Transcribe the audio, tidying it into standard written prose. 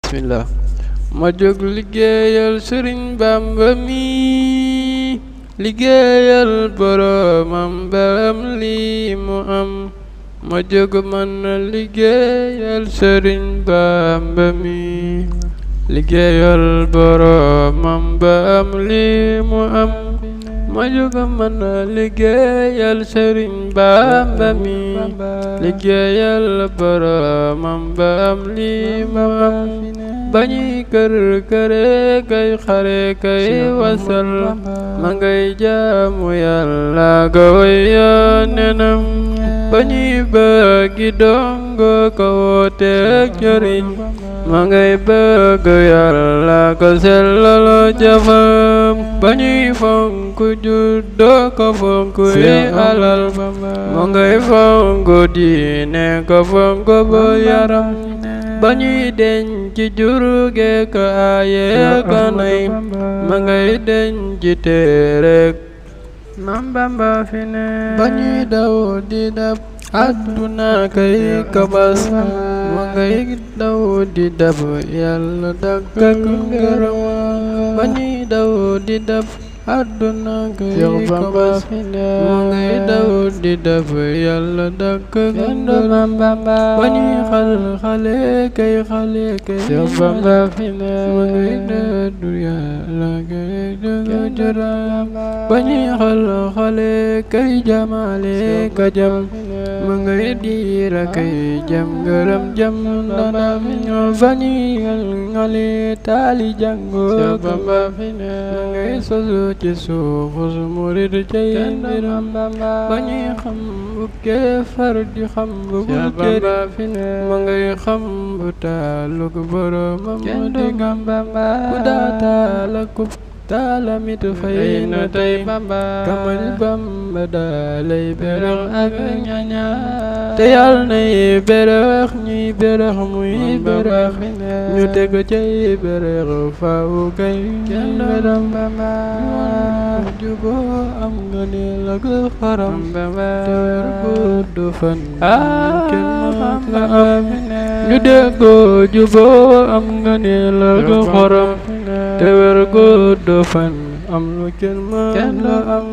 bismillah ma jóg liggéeyal Sëriñ Bamba mi liggéeyal boromam ba am lii mu am ma jóg man liggéeyal Sëriñ Bamba mi liggéeyal boromam ba am lii mu am ma jóg man liggéeyal Sëriñ Bamba mi liggéeyal boromam ba am lii mu am bañuy kër këre kay xare kay wasal ma ngay jaamu Yàlla ga way Yonenam bañuy bëggi dongo ko wooteek njariñ ma ngay bëgg Yàlla ko sellal jëfam bañuy fonk juddo ko fonk yi alal ma ngay fonk diine ko fonk ba yaram bañuy denc jur ge ko aaye kanay ma ngay denc téere Maam Bamba fi ne bañuy daw di dab àdduna kay kabas ma ngay daw di dab Yàlla dàkk ak ngërëm bañuy daw di dab àdduna kay kabas ma ngay daw di dab Yàlla dàkk ak ngërëm bañuy xale kay Seex Bamba fi ne ma ngay dëddu Yàlla kay dëddu jërëm bañuy xale kay jamaale ka jam ma ngay diira kay jam ngërëm jam ndanam bañuy ngale taali jàngo Bamba fi ne ma ngay sosu ci suufu su murid cay mbiram bañuy xam bu keefar di xam bu jëriñ fi ne ma ngay xam bu taaluk boromam di gam bu daa taalakub taalamit fay na tey kamal Bamba dalay berex ak ñaña te Yàlla nay berex ñuy berex muy berex ñu teg cay berex faw kay berex Bamba jubo am nga ni la ko xaram te wer gudd fan kenn nga am ñu déggoo jubo am nga ni la ko xaram te wer gudd fan am lu kenn la am